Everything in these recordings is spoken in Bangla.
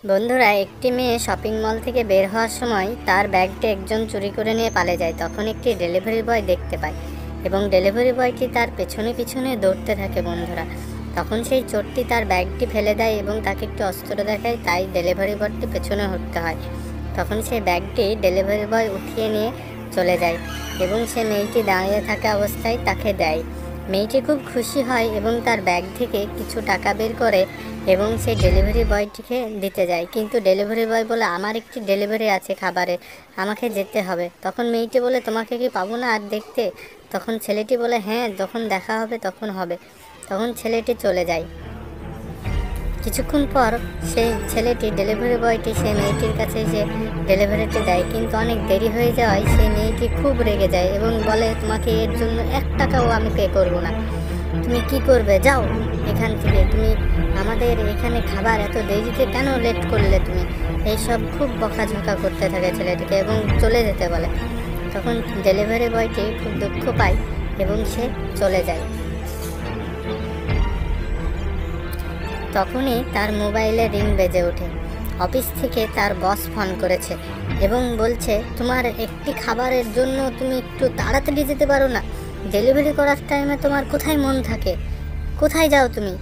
বন্ধুরা, একটি মেয়ে শপিং মল থেকে বের হওয়ার সময় তার ব্যাগটি একজন চুরি করে নিয়ে পালিয়ে যায়। তখন একটি ডেলিভারি বয় দেখতে পায় এবং ডেলিভারি বয়টি তার পেছনে পেছনে দৌড়তে থাকে। বন্ধুরা, তখন সেই চোরটি তার ব্যাগটি ফেলে দেয় এবং তাকে একটি অস্ত্র দেখায়, তাই ডেলিভারি বয়টি পেছনে হটতে হয়। তখন সেই ব্যাগটি ডেলিভারি বয় উঠিয়ে নিয়ে চলে যায় এবং সে মেয়েটি দাঁড়িয়ে থাকা অবস্থায় তাকে দেয়। মেয়েটি খুব খুশি হয় এবং তার ব্যাগ থেকে কিছু টাকা বের করে এবং সেই ডেলিভারি বয়টিকে দিতে যায়। কিন্তু ডেলিভারি বয় বলে, আমার একটি ডেলিভারি আছে খাবারের, আমাকে যেতে হবে। তখন মেয়েটি বলে, তোমাকে কি পাবো না আর দেখতে? তখন ছেলেটি বলে, হ্যাঁ, যখন দেখা হবে তখন হবে। তখন ছেলেটি চলে যায়। কিছুক্ষণ পর সেই ছেলেটি ডেলিভারি বয়টি সেই মেয়েটির কাছে এসে ডেলিভারিটি দেয়, কিন্তু অনেক দেরি হয়ে যাওয়ায় সেই মেয়েটি খুব রেগে যায় এবং বলে, তোমাকে এর জন্য 1 টাকাও আমি পে করবো না। তুমি কি করবে? যাও এখান থেকে। তুমি আমাদের এখানে খাবার এত দেরিতে কেন লেট করলে? তুমি এইসব খুব বকাঝকা করতে থাকে ছেলেটিকে এবং চলে যেতে বলে। তখন ডেলিভারি বয়টি খুব দুঃখ পায় এবং সে চলে যায়। তখনই তার মোবাইলে রিং বেজে ওঠে। অফিস থেকে তার বস ফোন করেছে এবং বলছে, তোমার একটি খাবারের জন্য তুমি একটু তাড়াতাড়ি যেতে পারো না? ডেলিভারি করার টাইমে তোমার কোথায় মন থাকে? কোথায় যাও তুমি?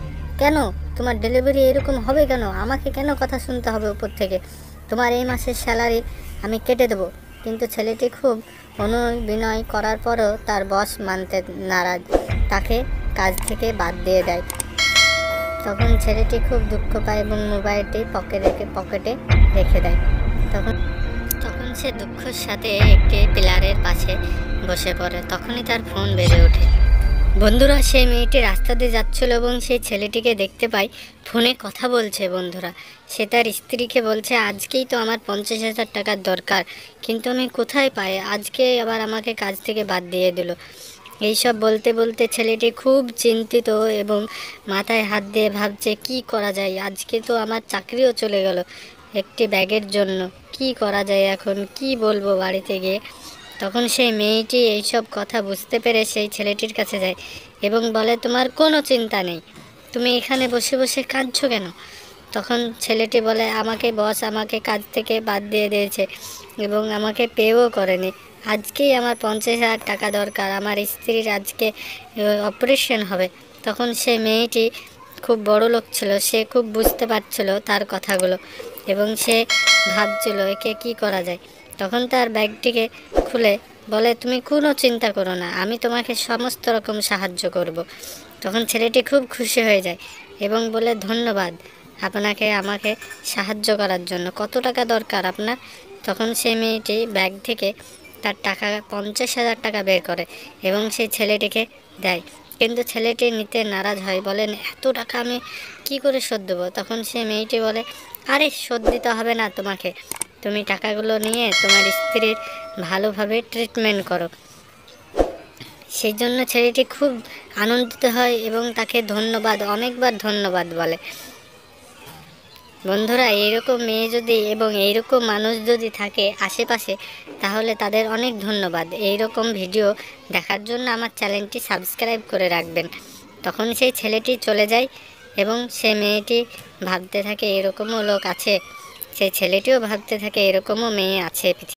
কেন তোমার ডেলিভারি এরকম হবে কেন? আমাকে কেন কথা শুনতে হবে উপর থেকে? তোমার এই মাসের স্যালারি আমি কেটে দেবো। কিন্তু ছেলেটি খুব বিনয় করার পরও তার বস মানতে নারাজ, তাকে কাজ থেকে বাদ দিয়ে দেয়। তখন ছেলেটি খুব দুঃখ পায় এবং মোবাইলটি পকেটে রেখে দেয়। তখন সে দুঃখের সাথে একটি পিলারের পাশে বসে পড়ে। তখনই তার ফোন বেজে ওঠে। বন্ধুরা, সেই মেয়েটি রাস্তা দিয়ে যাচ্ছিল এবং সেই ছেলেটিকে দেখতে পায় ফোনে কথা বলছে। বন্ধুরা, সে তার স্ত্রীকে বলছে, আজকেই তো আমার 50,000 টাকার দরকার, কিন্তু আমি কোথায় পাই? আজকে আবার আমাকে কাজ থেকে বাদ দিয়ে দিল। এইসব বলতে বলতে ছেলেটি খুব চিন্তিত এবং মাথায় হাত দিয়ে ভাবছে, কি করা যায়? আজকে তো আমার চাকরিও চলে গেল একটি ব্যাগের জন্য। কি করা যায় এখন? কি বলবো বাড়িতে গিয়ে? তখন সেই মেয়েটি এইসব কথা বুঝতে পেরে সেই ছেলেটির কাছে যায় এবং বলে, তোমার কোনো চিন্তা নেই, তুমি এখানে বসে বসে কাঁদছো কেন? তখন ছেলেটি বলে, আমাকে কাজ থেকে বাদ দিয়ে দিয়েছে এবং আমাকে পেও করেনি। আজকেই আমার 50,000 টাকা দরকার, আমার স্ত্রীর আজকে অপারেশন হবে। তখন সে মেয়েটি খুব বড় লোক ছিল, সে খুব বুঝতে পারছিল তার কথাগুলো এবং সে ভাবছিল একে কি করা যায়। তখন তার ব্যাগটিকে খুলে বলে, তুমি কোনো চিন্তা করো না, আমি তোমাকে সমস্ত রকম সাহায্য করব। তখন ছেলেটি খুব খুশি হয়ে যায় এবং বলে, ধন্যবাদ আপনাকে আমাকে সাহায্য করার জন্য। কত টাকা দরকার আপনার? তখন সেই মেয়েটি ব্যাগ থেকে তার টাকা 50,000 টাকা বের করে এবং সেই ছেলেটিকে দেয়। কিন্তু ছেলেটি নিতে নারাজ হয়, বলেন, এত টাকা আমি কি করে শোধ দেবো? তখন সে মেয়েটি বলে, আরে শোধ দিতে হবে না তোমাকে, তুমি টাকাগুলো নিয়ে তোমার স্ত্রীর ভালোভাবে ট্রিটমেন্ট করো। সেই জন্য ছেলেটি খুব আনন্দিত হয় এবং তাকে অনেকবার ধন্যবাদ বলে। বন্ধুরা, এইরকম মেয়ে যদি এবং এইরকম মানুষ যদি থাকে আশেপাশে, তাহলে তাদের অনেক ধন্যবাদ। এইরকম ভিডিও দেখার জন্য আমার চ্যানেলটি সাবস্ক্রাইব করে রাখবেন। তখন সেই ছেলেটি চলে যায় এবং সে মেয়েটি ভাবতে থাকে, এরকমও লোক আছে। সেই ছেলেটিও ভাবতে থাকে, এরকমও মেয়ে আছে।